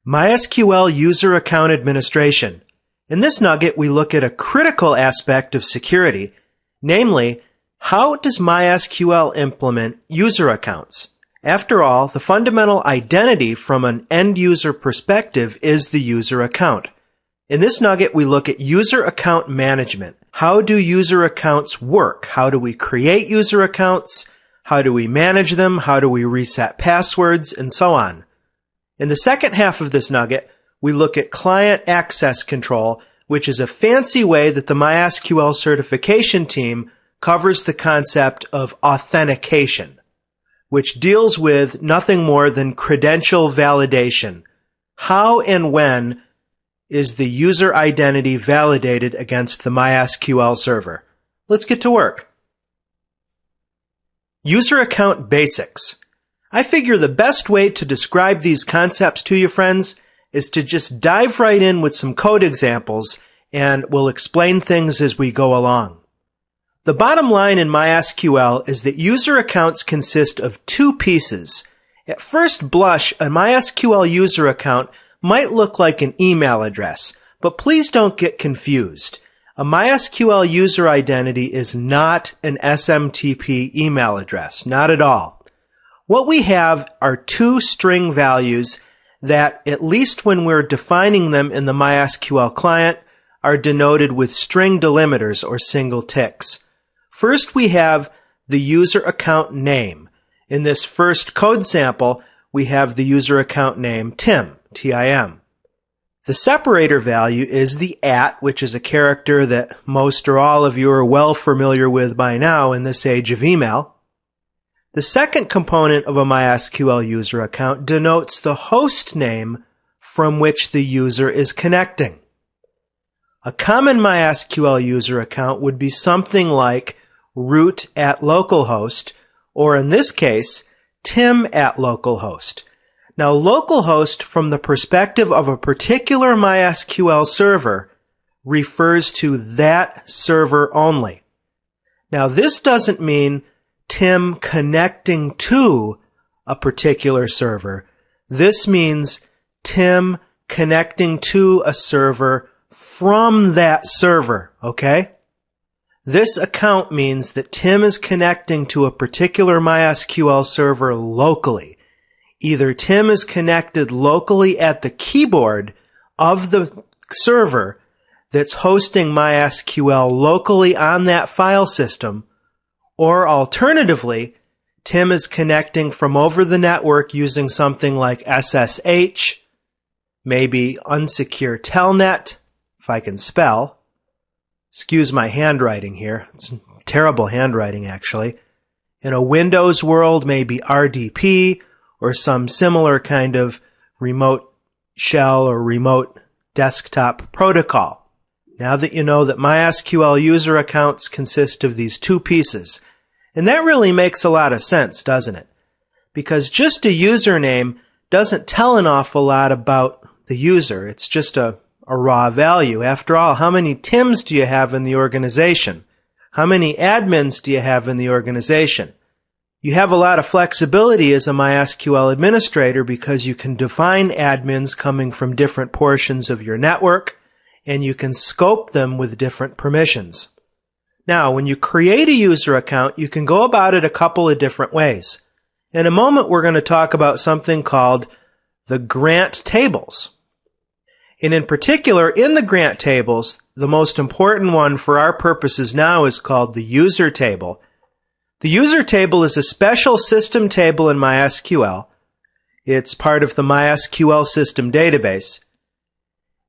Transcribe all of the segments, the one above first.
MySQL User Account Administration. In this nugget, we look at a critical aspect of security, namely, how does MySQL implement user accounts? After all, the fundamental identity from an end-user perspective is the user account. In this nugget, we look at user account management. How do user accounts work? How do we create user accounts? How do we manage them? How do we reset passwords? And so on. In the second half of this nugget, we look at client access control, which is a fancy way that the MySQL certification team covers the concept of authentication, which deals with nothing more than credential validation. How and when is the user identity validated against the MySQL server? Let's get to work. User account basics. I figure the best way to describe these concepts to you, friends, is to just dive right in with some code examples, and we'll explain things as we go along. The bottom line in MySQL is that user accounts consist of two pieces. At first blush, a MySQL user account might look like an email address, but please don't get confused. A MySQL user identity is not an SMTP email address, not at all. What we have are two string values that, at least when we're defining them in the MySQL client, are denoted with string delimiters or single ticks. First, we have the user account name. In this first code sample, we have the user account name Tim, T-I-M. The separator value is the @, which is a character that most or all of you are well familiar with by now in this age of email. The second component of a MySQL user account denotes the host name from which the user is connecting. A common MySQL user account would be something like root at localhost, or in this case, Tim at localhost. Now, localhost, from the perspective of a particular MySQL server, refers to that server only. Now, this doesn't mean Tim connecting to a particular server. This means Tim connecting to a server from that server, okay? This account means that Tim is connecting to a particular MySQL server locally. Either Tim is connected locally at the keyboard of the server that's hosting MySQL locally on that file system, or alternatively, Tim is connecting from over the network using something like SSH, maybe unsecure telnet, if I can spell. Excuse my handwriting here. It's terrible handwriting, actually. In a Windows world, maybe RDP or some similar kind of remote shell or remote desktop protocol. Now that you know that MySQL user accounts consist of these two pieces, and that really makes a lot of sense, doesn't it? Because just a username doesn't tell an awful lot about the user. It's just a raw value. After all, how many Tims do you have in the organization? How many admins do you have in the organization? You have a lot of flexibility as a MySQL administrator because you can define admins coming from different portions of your network, and you can scope them with different permissions. Now, when you create a user account, you can go about it a couple of different ways. In a moment, we're going to talk about something called the grant tables. And in particular, in the grant tables, the most important one for our purposes now is called the user table. The user table is a special system table in MySQL. It's part of the MySQL system database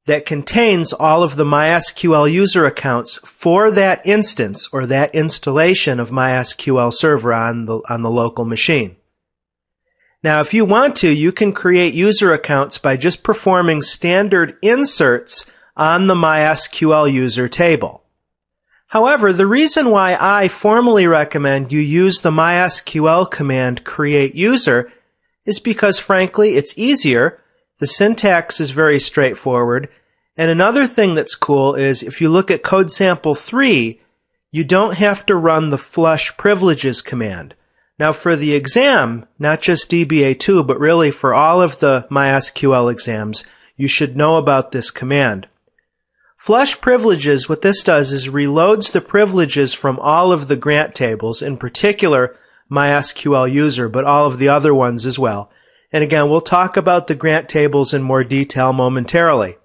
that contains all of the MySQL user accounts for that instance or that installation of MySQL server on the local machine. Now, if you want to, you can create user accounts by just performing standard inserts on the MySQL user table. However, the reason why I formally recommend you use the MySQL command create user is because, frankly, it's easier. The syntax is very straightforward. And another thing that's cool is if you look at code sample 3, you don't have to run the flush privileges command. Now for the exam, not just DBA2, but really for all of the MySQL exams, you should know about this command. Flush privileges, what this does is reloads the privileges from all of the grant tables, in particular MySQL user, but all of the other ones as well. And again, we'll talk about the grant tables in more detail momentarily.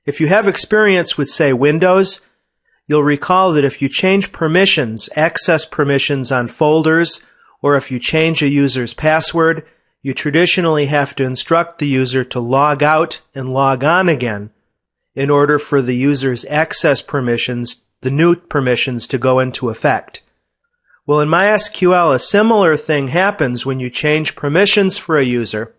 If you have experience with, say, Windows, you'll recall that if you change permissions, access permissions on folders, or if you change a user's password, you traditionally have to instruct the user to log out and log on again in order for the user's access permissions, the new permissions, to go into effect. Well, in MySQL, a similar thing happens when you change permissions for a user.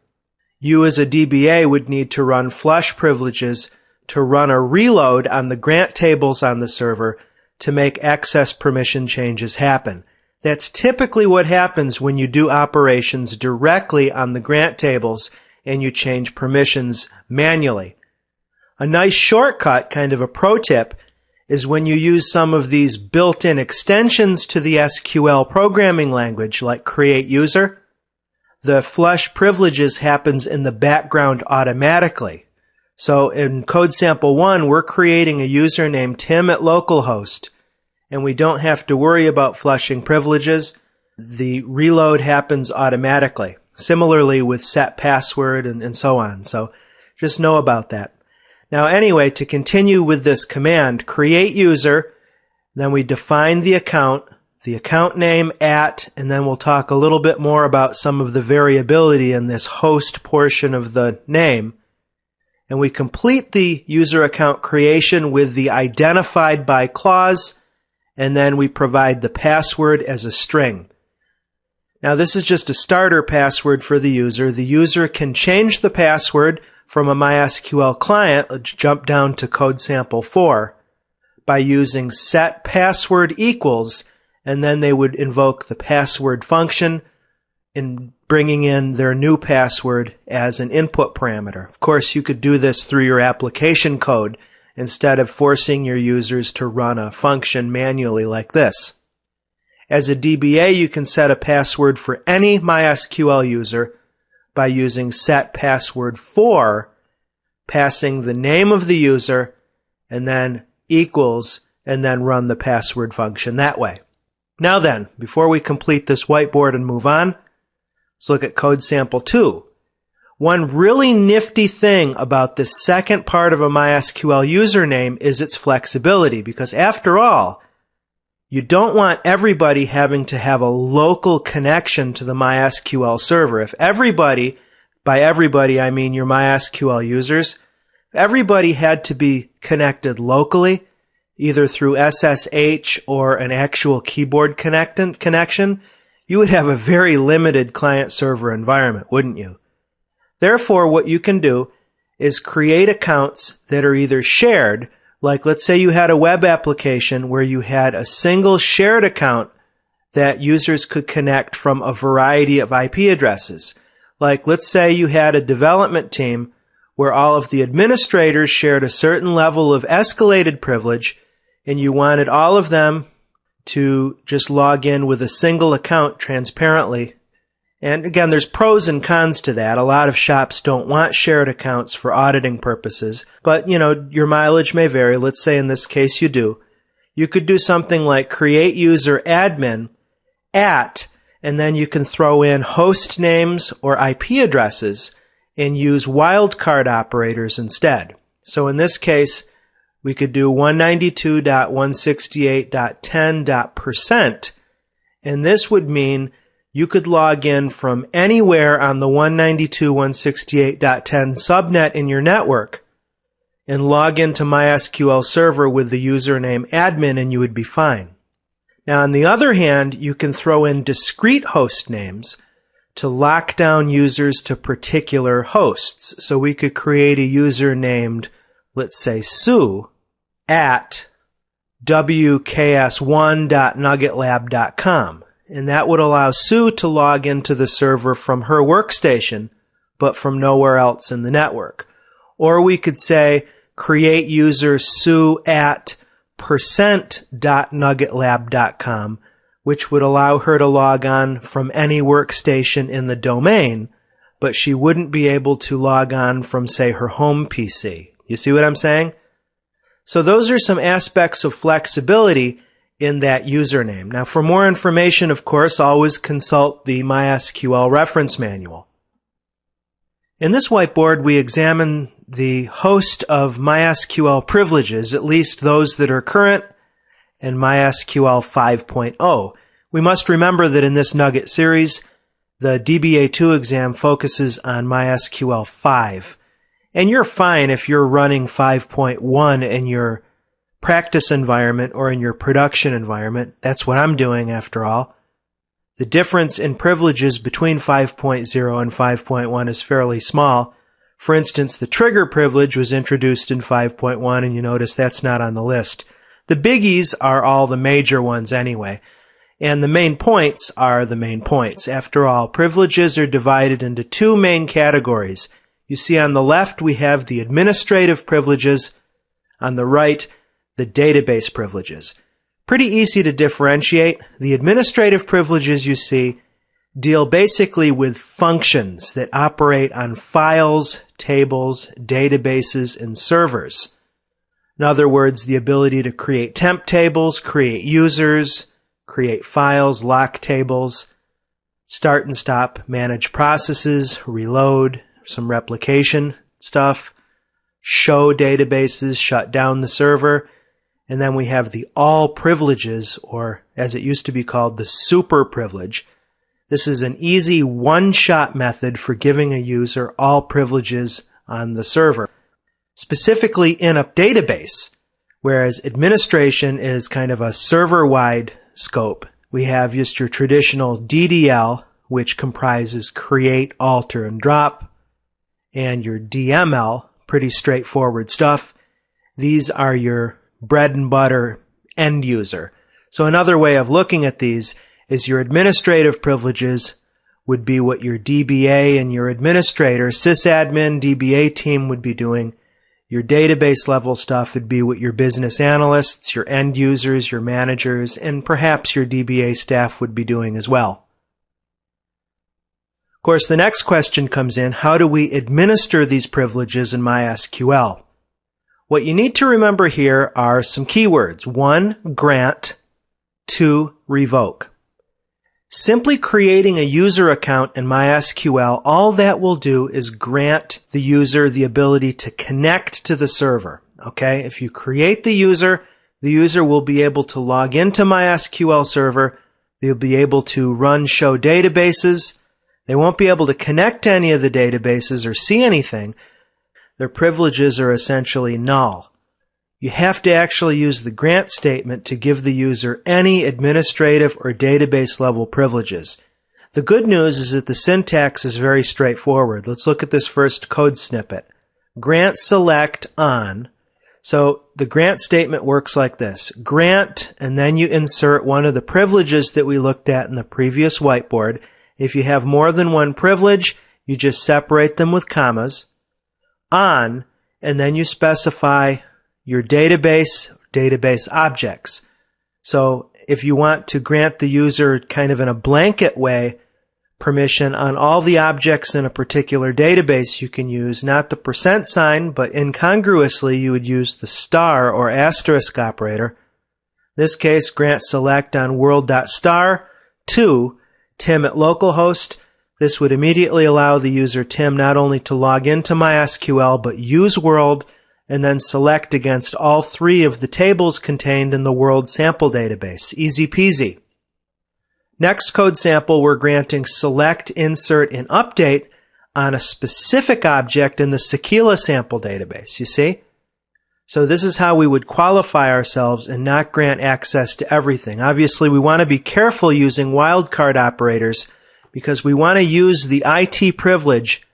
You as a DBA would need to run flush privileges to run a reload on the grant tables on the server to make access permission changes happen. That's typically what happens when you do operations directly on the grant tables and you change permissions manually. A nice shortcut, kind of a pro tip, is when you use some of these built-in extensions to the SQL programming language, like create user. The flush privileges happens in the background automatically. So in code sample 1, we're creating a user named Tim at localhost, and we don't have to worry about flushing privileges. The reload happens automatically. Similarly with set password and so on. So just know about that. Now anyway, to continue with this command, create user, then we define the account name @ and then we'll talk a little bit more about some of the variability in this host portion of the name. And we complete the user account creation with the identified by clause, and then we provide the password as a string. Now this is just a starter password for the user. The user can change the password from a MySQL client. Let's jump down to code sample 4 by using set password equals, and then they would invoke the password function in bringing in their new password as an input parameter. Of course, you could do this through your application code instead of forcing your users to run a function manually like this. As a DBA, you can set a password for any MySQL user by using set password for, passing the name of the user, and then equals, and then run the password function that way. Now then, before we complete this whiteboard and move on, let's look at code sample 2. One really nifty thing about the second part of a MySQL username is its flexibility, because after all, you don't want everybody having to have a local connection to the MySQL server. If everybody, by everybody I mean your MySQL users, if everybody had to be connected locally, either through SSH or an actual keyboard connection, you would have a very limited client-server environment, wouldn't you? Therefore, what you can do is create accounts that are either shared, like let's say you had a web application where you had a single shared account that users could connect from a variety of IP addresses. Like let's say you had a development team where all of the administrators shared a certain level of escalated privilege, and you wanted all of them to just log in with a single account transparently. And again, there's pros and cons to that. A lot of shops don't want shared accounts for auditing purposes, but your mileage may vary. Let's say in this case you do. You could do something like create user admin @ and then you can throw in host names or IP addresses and use wildcard operators instead. So in this case, we could do 192.168.10.%, and this would mean you could log in from anywhere on the 192.168.10 subnet in your network and log into MySQL server with the username admin, and you would be fine. Now, on the other hand, you can throw in discrete host names to lock down users to particular hosts. So we could create a user named, let's say, Sue at wks1.nuggetlab.com. And that would allow Sue to log into the server from her workstation, but from nowhere else in the network. Or we could say, create user Sue at %.nuggetlab.com, which would allow her to log on from any workstation in the domain, but she wouldn't be able to log on from, say, her home PC. You see what I'm saying? So those are some aspects of flexibility in that username. Now, for more information, of course, always consult the MySQL reference manual. In this whiteboard, we examine the host of MySQL privileges, at least those that are current, in MySQL 5.0. We must remember that in this Nugget series, the DBA2 exam focuses on MySQL 5. And you're fine if you're running 5.1 in your practice environment or in your production environment. That's what I'm doing after all. The difference in privileges between 5.0 and 5.1 is fairly small. For instance, the trigger privilege was introduced in 5.1, and you notice that's not on the list. The biggies are all the major ones anyway. And the main points are the main points. After all, privileges are divided into two main categories. You see on the left we have the administrative privileges. On the right, the database privileges. Pretty easy to differentiate. The administrative privileges you see deal basically with functions that operate on files, tables, databases, and servers. In other words, the ability to create temp tables, create users, create files, lock tables, start and stop, manage processes, reload, some replication stuff, show databases, shut down the server, and then we have the all privileges, or as it used to be called, the super privilege. This is an easy one-shot method for giving a user all privileges on the server, specifically in a database, whereas administration is kind of a server-wide scope. We have just your traditional DDL, which comprises create, alter, and drop, and your DML, pretty straightforward stuff. These are your bread and butter end user. So another way of looking at these is your administrative privileges would be what your DBA and your administrator, sysadmin, DBA team would be doing. Your database level stuff would be what your business analysts, your end users, your managers, and perhaps your DBA staff would be doing as well. Of course, the next question comes in, how do we administer these privileges in MySQL? What you need to remember here are some keywords. 1, grant. 2, revoke. Simply creating a user account in MySQL, all that will do is grant the user the ability to connect to the server. Okay? If you create the user will be able to log into MySQL server. They'll be able to run show databases. They won't be able to connect to any of the databases or see anything. Their privileges are essentially null. You have to actually use the grant statement to give the user any administrative or database level privileges. The good news is that the syntax is very straightforward. Let's look at this first code snippet. Grant select on. So the grant statement works like this. Grant, and then you insert one of the privileges that we looked at in the previous whiteboard. If you have more than one privilege, you just separate them with commas. On, and then you specify your database objects. So if you want to grant the user kind of in a blanket way permission on all the objects in a particular database, you can use not the %, but incongruously you would use the star or asterisk operator. In this case, grant select on world.star to Tim at localhost. This would immediately allow the user Tim not only to log into MySQL, but use world and then select against all 3 of the tables contained in the world sample database. Easy peasy. Next code sample, we're granting select, insert, and update on a specific object in the Sequila sample database. You see? So this is how we would qualify ourselves and not grant access to everything. Obviously, we want to be careful using wildcard operators because we want to use the IT privilege,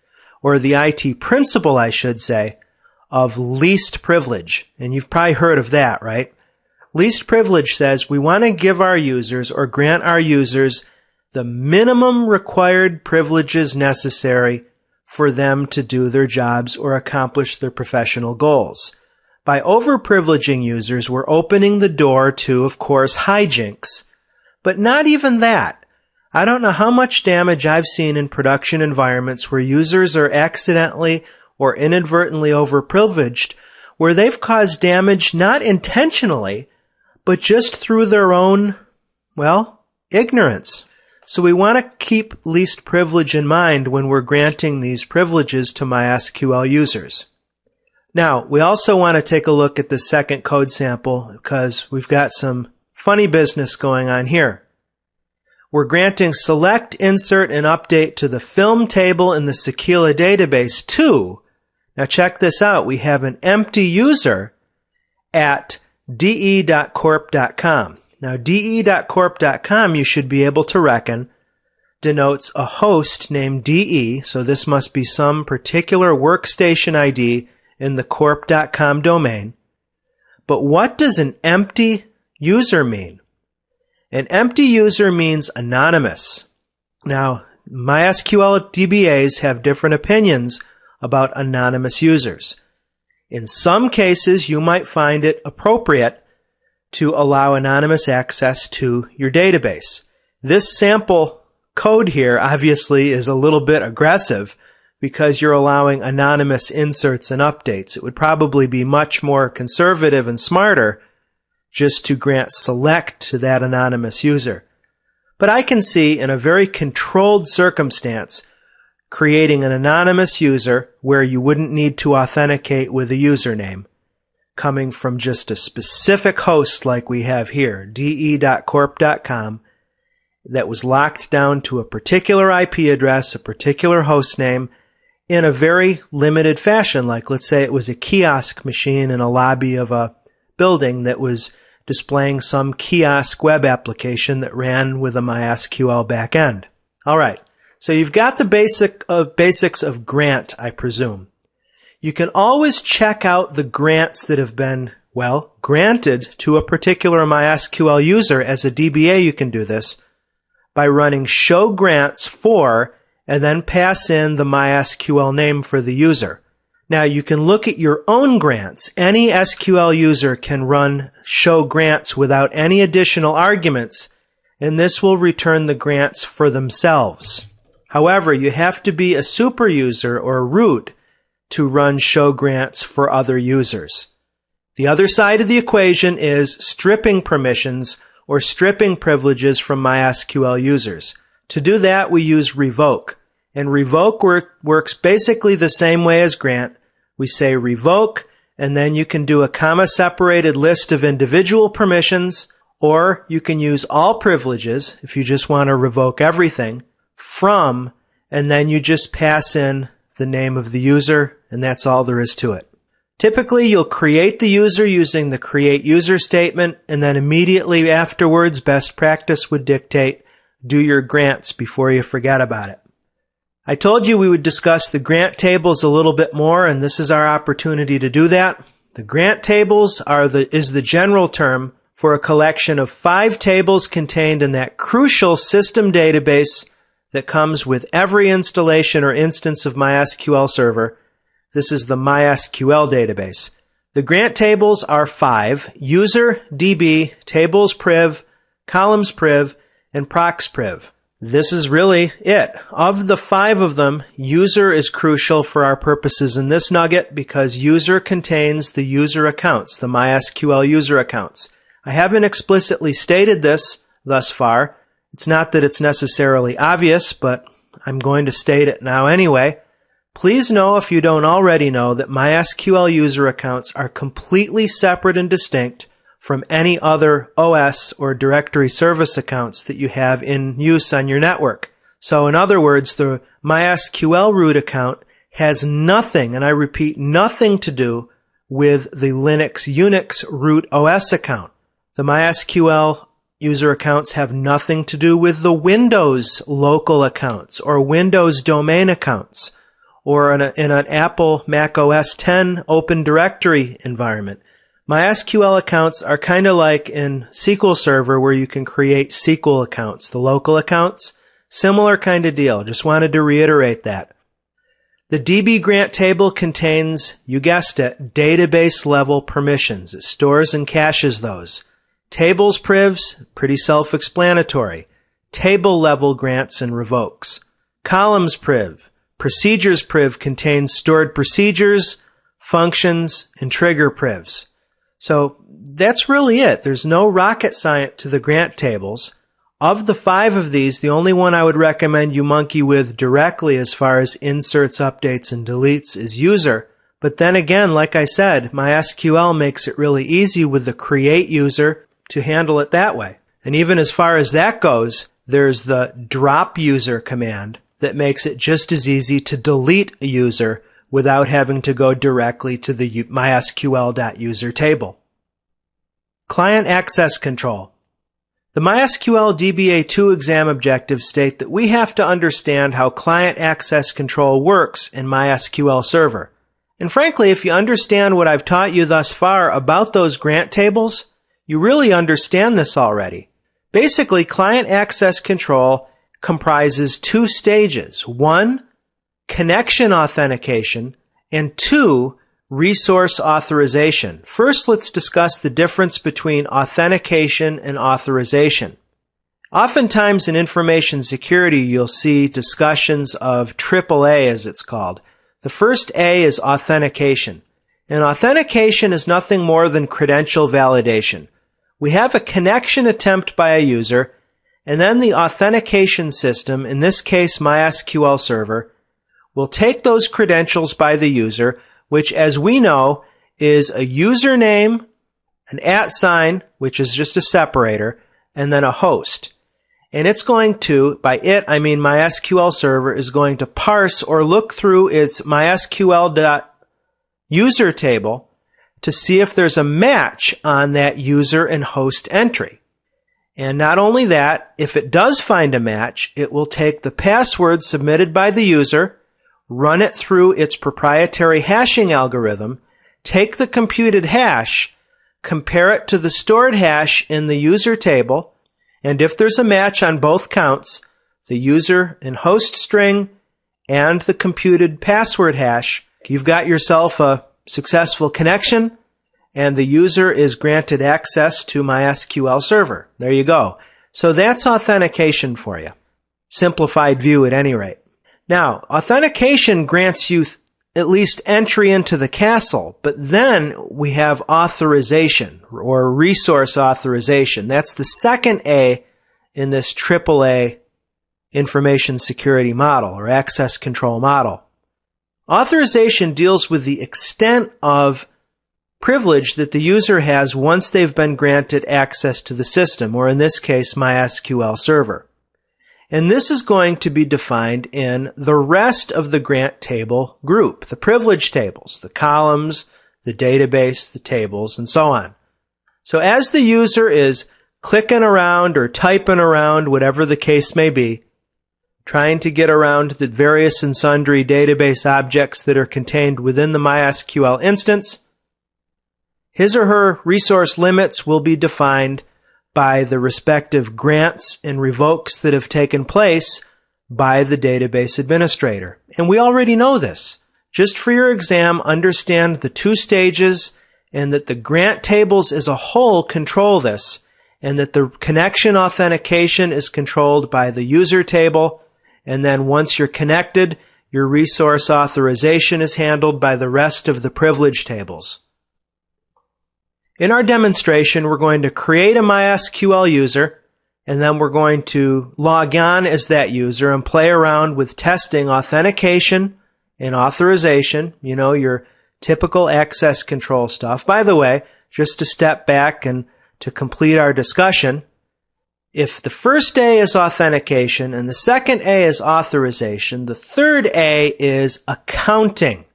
or the IT principle, I should say, of least privilege. And you've probably heard of that, right? Least privilege says we want to give our users or grant our users the minimum required privileges necessary for them to do their jobs or accomplish their professional goals. By overprivileging users, we're opening the door to, of course, hijinks. But not even that. I don't know how much damage I've seen in production environments where users are accidentally or inadvertently overprivileged, where they've caused damage not intentionally, but just through their own, ignorance. So we want to keep least privilege in mind when we're granting these privileges to MySQL users. Now, we also want to take a look at the second code sample because we've got some funny business going on here. We're granting select, insert, and update to the film table in the Sequila database too. Now check this out. We have an empty user at de.corp.com. Now de.corp.com, you should be able to reckon, denotes a host named de, so this must be some particular workstation ID in the corp.com domain. But what does an empty user mean? An empty user means anonymous. Now, MySQL DBAs have different opinions about anonymous users. In some cases, you might find it appropriate to allow anonymous access to your database. This sample code here obviously is a little bit aggressive because you're allowing anonymous inserts and updates. It would probably be much more conservative and smarter just to grant select to that anonymous user. But I can see in a very controlled circumstance creating an anonymous user where you wouldn't need to authenticate with a username, coming from just a specific host like we have here, de.corp.com, that was locked down to a particular IP address, a particular host name, in a very limited fashion. Like let's say it was a kiosk machine in a lobby of a building that was displaying some kiosk web application that ran with a MySQL backend. All right, so you've got the basics of grant, I presume. You can always check out the grants that have been, granted to a particular MySQL user. As a DBA, you can do this by running show grants for and then pass in the MySQL name for the user. Now, you can look at your own grants. Any SQL user can run show grants without any additional arguments, and this will return the grants for themselves. However, you have to be a super user or root to run show grants for other users. The other side of the equation is stripping permissions or stripping privileges from MySQL users. To do that, we use revoke. And revoke works basically the same way as grant. We say revoke, and then you can do a comma-separated list of individual permissions, or you can use all privileges if you just want to revoke everything from, and then you just pass in the name of the user, and that's all there is to it. Typically, you'll create the user using the create user statement, and then immediately afterwards, best practice would dictate do your grants before you forget about it. I told you we would discuss the grant tables a little bit more, and this is our opportunity to do that. The grant tables is the general term for a collection of 5 tables contained in that crucial system database that comes with every installation or instance of MySQL server. This is the MySQL database. The grant tables are 5: user, DB, tables priv, columns priv, and prox priv. This is really it. Of the 5 of them, user is crucial for our purposes in this nugget because user contains the user accounts, the MySQL user accounts. I haven't explicitly stated this thus far. It's not that it's necessarily obvious, but I'm going to state it now anyway. Please know, if you don't already know, that MySQL user accounts are completely separate and distinct from any other OS or directory service accounts that you have in use on your network. So in other words, the MySQL root account has nothing, and I repeat, nothing to do with the Linux Unix root OS account. The MySQL user accounts have nothing to do with the Windows local accounts or Windows domain accounts or in an Apple Mac OS X open directory environment. MySQL accounts are kind of like in SQL Server where you can create SQL accounts, the local accounts. Similar kind of deal. Just wanted to reiterate that. The DB grant table contains, you guessed it, database level permissions. It stores and caches those. Tables privs, pretty self-explanatory. Table level grants and revokes. Columns priv. Procedures priv contains stored procedures, functions, and trigger privs. So that's really it. There's no rocket science to the grant tables. Of the 5 of these, the only one I would recommend you monkey with directly as far as inserts, updates, and deletes is user. But then again, like I said, MySQL makes it really easy with the create user to handle it that way. And even as far as that goes, there's the drop user command that makes it just as easy to delete a user without having to go directly to the mysql.user table. Client access control. The MySQL DBA2 exam objectives state that we have to understand how client access control works in MySQL Server. And frankly, if you understand what I've taught you thus far about those grant tables, you really understand this already. Basically, client access control comprises 2 stages. 1, connection authentication, and 2, resource authorization. First, let's discuss the difference between authentication and authorization. Oftentimes in information security, you'll see discussions of AAA, as it's called. The first A is authentication. And authentication is nothing more than credential validation. We have a connection attempt by a user, and then the authentication system, in this case MySQL Server, will take those credentials by the user, which, as we know, is a username, an @, which is just a separator, and then a host. And it's going to, by it, I mean MySQL Server, is going to parse or look through its MySQL.user table to see if there's a match on that user and host entry. And not only that, if it does find a match, it will take the password submitted by the user, run it through its proprietary hashing algorithm, take the computed hash, compare it to the stored hash in the user table, and if there's a match on both counts, the user and host string and the computed password hash, you've got yourself a successful connection, and the user is granted access to MySQL Server. There you go. So that's authentication for you. Simplified view at any rate. Now, authentication grants you at least entry into the castle, but then we have authorization or resource authorization. That's the second A in this AAA information security model or access control model. Authorization deals with the extent of privilege that the user has once they've been granted access to the system, or in this case, MySQL Server. And this is going to be defined in the rest of the grant table group, the privilege tables, the columns, the database, the tables, and so on. So as the user is clicking around or typing around, whatever the case may be, trying to get around the various and sundry database objects that are contained within the MySQL instance, his or her resource limits will be defined by the respective grants and revokes that have taken place by the database administrator. And we already know this. Just for your exam, understand the 2 stages and that the grant tables as a whole control this, and that the connection authentication is controlled by the user table, and then once you're connected, your resource authorization is handled by the rest of the privilege tables. In our demonstration, we're going to create a MySQL user, and then we're going to log on as that user and play around with testing authentication and authorization, you know, your typical access control stuff. By the way, just to step back and to complete our discussion, if the first A is authentication and the second A is authorization, the third A is accounting.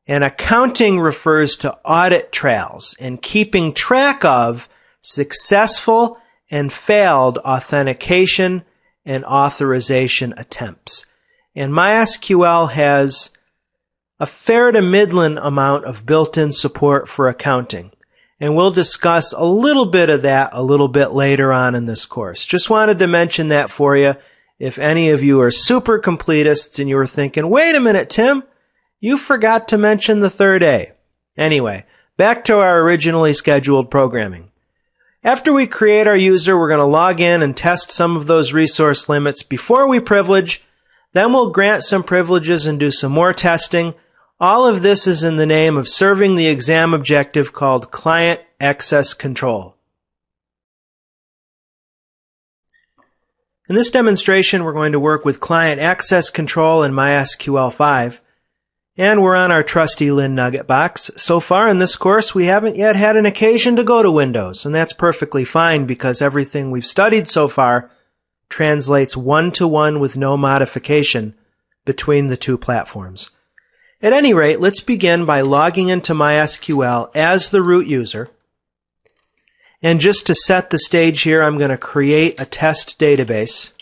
And accounting refers to audit trails and keeping track of successful and failed authentication and authorization attempts. And MySQL has a fair to middling amount of built-in support for accounting. And we'll discuss a little bit of that a little bit later on in this course. Just wanted to mention that for you. If any of you are super completists and you were thinking, wait a minute, Tim, you forgot to mention the third A. Anyway, back to our originally scheduled programming. After we create our user, we're going to log in and test some of those resource limits before we privilege. Then we'll grant some privileges and do some more testing. All of this is in the name of serving the exam objective called Client Access Control. In this demonstration, we're going to work with Client Access Control in MySQL 5. And we're on our trusty Lin Nugget box. So far in this course, we haven't yet had an occasion to go to Windows, and that's perfectly fine because everything we've studied so far translates one-to-one with no modification between the two platforms. At any rate, let's begin by logging into MySQL as the root user. And just to set the stage here, I'm going to create a test database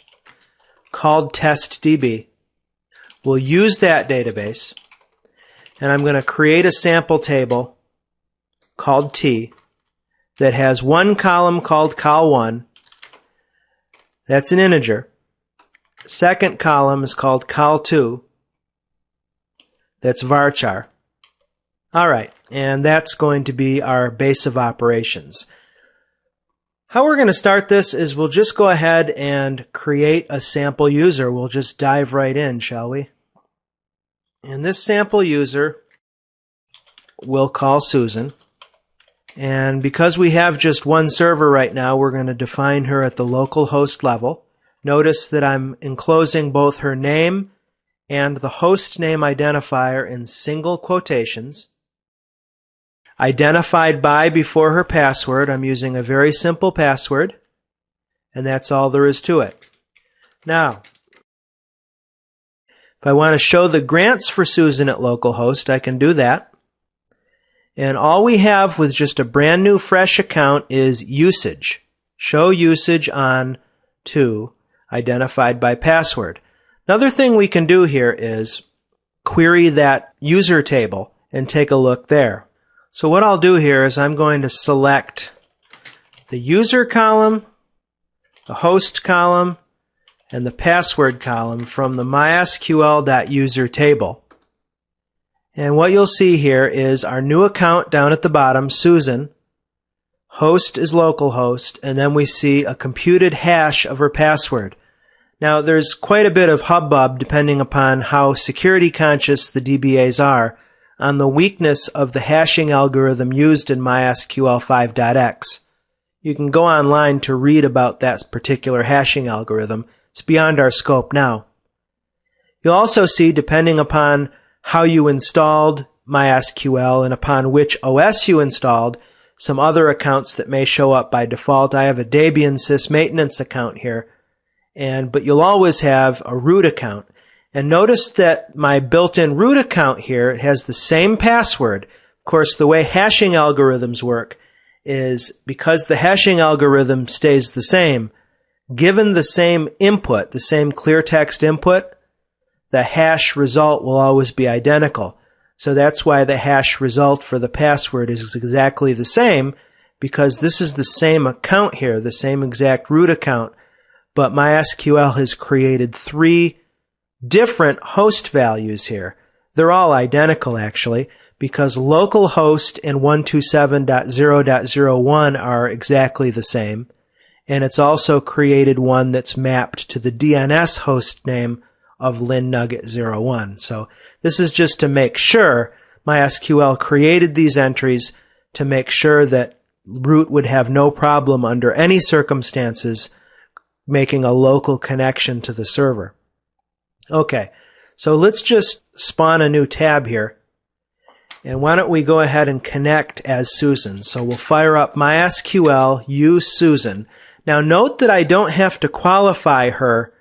called TestDB. We'll use that database. And I'm going to create a sample table called T that has one column called col1. That's an integer. Second column is called col2. That's varchar. All right, and that's going to be our base of operations. How we're going to start this is we'll just go ahead and create a sample user. We'll just dive right in, shall we? And this sample user we'll call Susan. And because we have just one server right now, we're going to define her at the local host level. Notice that I'm enclosing both her name and the host name identifier in single quotations. Identified by before her password, I'm using a very simple password, and that's all there is to it. Now, if I want to show the grants for Susan at localhost, I can do that. And all we have with just a brand new fresh account is usage. Show usage on to identified by password. Another thing we can do here is query that user table and take a look there. So what I'll do here is I'm going to select the user column, the host column, and the password column from the mysql.user table. And what you'll see here is our new account down at the bottom, Susan. Host is localhost, and then we see a computed hash of her password. Now, there's quite a bit of hubbub depending upon how security conscious the DBAs are on the weakness of the hashing algorithm used in MySQL 5.x. You can go online to read about that particular hashing algorithm. It's beyond our scope now. You'll also see, depending upon how you installed MySQL and upon which OS you installed, some other accounts that may show up by default. I have a Debian sys maintenance account here, but you'll always have a root account. And notice that my built-in root account here, it has the same password. Of course, the way hashing algorithms work is because the hashing algorithm stays the same, given the same input, the same clear text input, the hash result will always be identical. So that's why the hash result for the password is exactly the same, because this is the same account here, the same exact root account, but MySQL has created 3 different host values here. They're all identical actually, because localhost and 127.0.01 are exactly the same. And it's also created one that's mapped to the DNS host name of linnugget01. So this is just to make sure MySQL created these entries to make sure that root would have no problem under any circumstances making a local connection to the server. Okay, so let's just spawn a new tab here. And why don't we go ahead and connect as Susan. So we'll fire up MySQL use Susan. Now note that I don't have to qualify her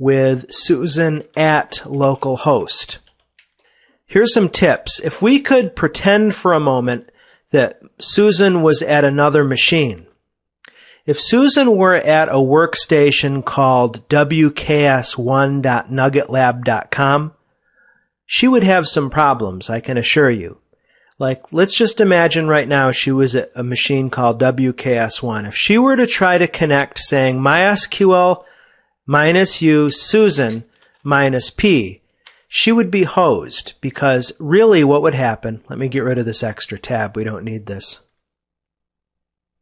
with Susan at localhost. Here's some tips. If we could pretend for a moment that Susan was at another machine. If Susan were at a workstation called wks1.nuggetlab.com, she would have some problems, I can assure you. Like, let's just imagine right now she was at a machine called WKS1. If she were to try to connect saying MySQL -u Susan -p, she would be hosed, because really what would happen, let me get rid of this extra tab, we don't need this.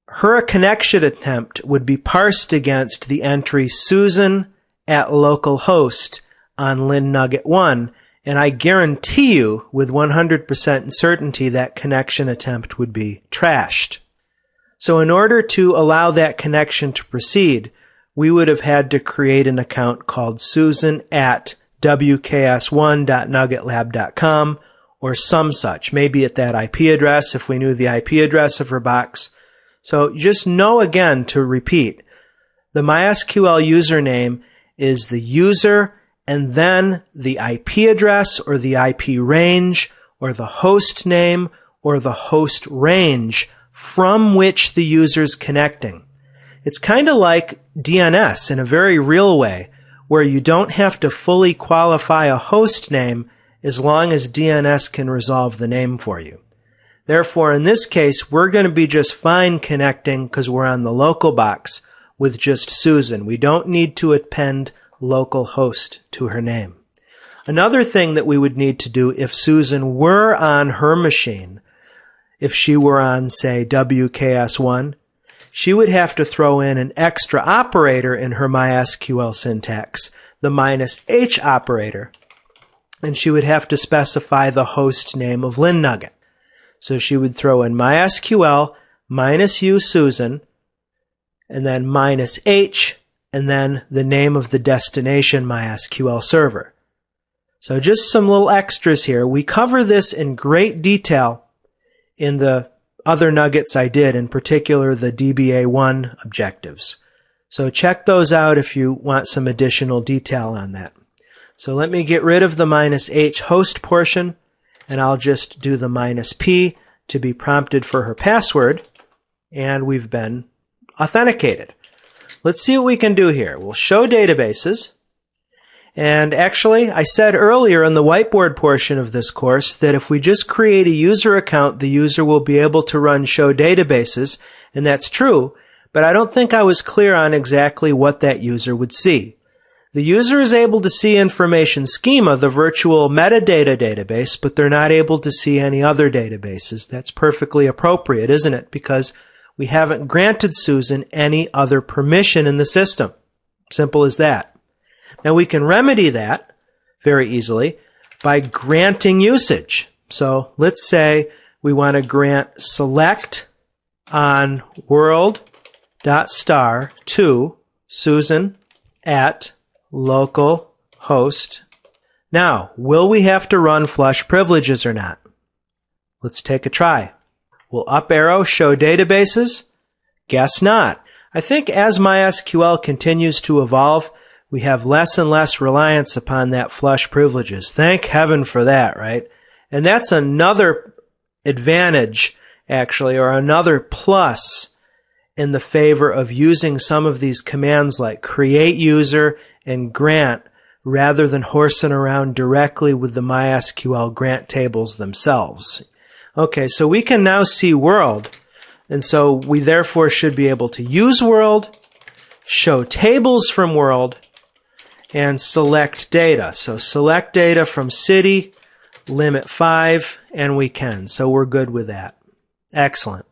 her connection attempt would be parsed against the entry Susan at localhost on LinNugget1, and I guarantee you with 100% certainty that connection attempt would be trashed. So in order to allow that connection to proceed, we would have had to create an account called Susan at wks1.nuggetlab.com or some such, maybe at that IP address if we knew the IP address of her box. So just know again to repeat, the MySQL username is the user and then the IP address or the IP range or the host name or the host range from which the user's connecting. It's kind of like DNS in a very real way, where you don't have to fully qualify a host name as long as DNS can resolve the name for you. Therefore, in this case, we're going to be just fine connecting because we're on the local box with just Susan. We don't need to append localhost to her name. Another thing that we would need to do if Susan were on her machine, if she were on, say, WKS1, she would have to throw in an extra operator in her MySQL syntax, the -h operator, and she would have to specify the host name of LinNugget. So she would throw in MySQL -u Susan, and then -h, and then the name of the destination MySQL server. So just some little extras here. We cover this in great detail in the other nuggets I did, in particular the DBA1 objectives. So check those out if you want some additional detail on that. So let me get rid of the -h host portion, and I'll just do the -p to be prompted for her password, and we've been authenticated. Let's see what we can do here. We'll show databases. And actually, I said earlier in the whiteboard portion of this course that if we just create a user account, the user will be able to run show databases, and that's true, but I don't think I was clear on exactly what that user would see. The user is able to see information schema, the virtual metadata database, but they're not able to see any other databases. That's perfectly appropriate, isn't it? Because we haven't granted Susan any other permission in the system. Simple as that. Now we can remedy that very easily by granting usage. So let's say we want to grant select on world.star to Susan at localhost. Now, will we have to run flush privileges or not? Let's take a try. We'll up arrow show databases. Guess not. I think as MySQL continues to evolve, we have less and less reliance upon that flush privileges. Thank heaven for that, right? And that's another advantage, actually, or another plus in the favor of using some of these commands like create user and grant rather than horsing around directly with the MySQL grant tables themselves. Okay, so we can now see world, and so we therefore should be able to use world, show tables from world, and select data. So select data from city, limit 5, and we can. So we're good with that. Excellent.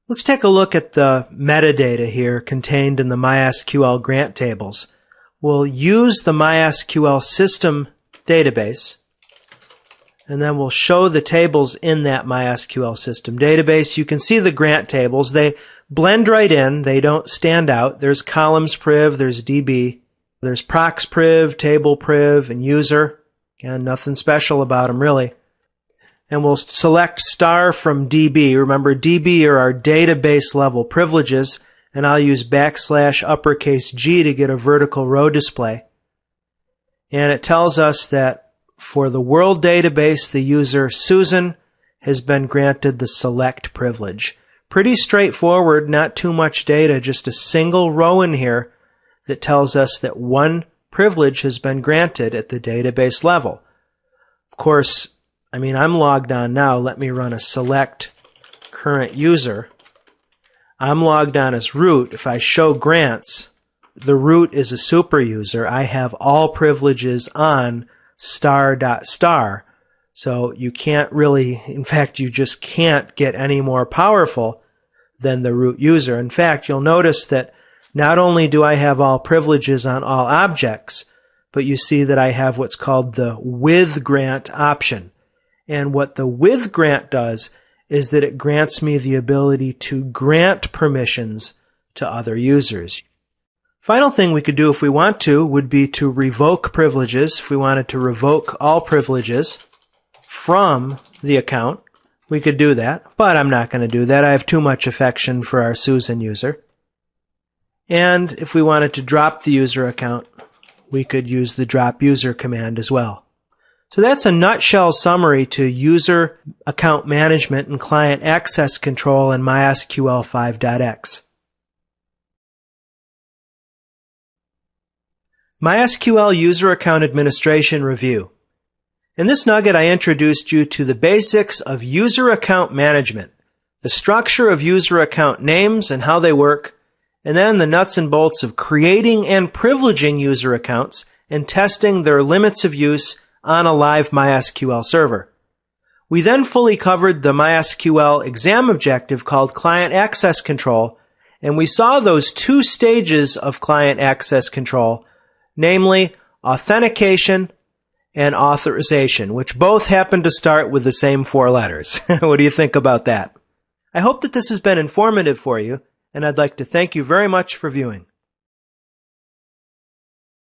Let's take a look at the metadata here contained in the MySQL grant tables. We'll use the MySQL system database, and then we'll show the tables in that MySQL system database. You can see the grant tables. They blend right in. They don't stand out. There's columns priv, there's DB, there's prox priv, table priv, and user. Again, nothing special about them really. And we'll select star from DB. Remember, DB are our database level privileges, and I'll use \G to get a vertical row display. And it tells us that for the world database, the user Susan has been granted the select privilege. Pretty straightforward, not too much data, just a single row in here that tells us that one privilege has been granted at the database level. Of course, I'm logged on now. Let me run a select current user. I'm logged on as root. If I show grants, the root is a super user. I have all privileges on star.star. So you can't really, in fact, you just can't get any more powerful than the root user. In fact, you'll notice that not only do I have all privileges on all objects, but you see that I have what's called the with grant option. And what the with grant does is that it grants me the ability to grant permissions to other users. Final thing we could do if we want to would be to revoke privileges. If we wanted to revoke all privileges from the account, we could do that, but I'm not going to do that. I have too much affection for our Susan user. And if we wanted to drop the user account, we could use the drop user command as well. So that's a nutshell summary to user account management and client access control in MySQL 5.x. MySQL User Account Administration Review. In this nugget, I introduced you to the basics of user account management, the structure of user account names and how they work, and then the nuts and bolts of creating and privileging user accounts and testing their limits of use on a live MySQL server. We then fully covered the MySQL exam objective called Client Access Control, and we saw those two stages of client access control, namely authentication and authorization, which both happen to start with the same 4 letters. What do you think about that? I hope that this has been informative for you, and I'd like to thank you very much for viewing.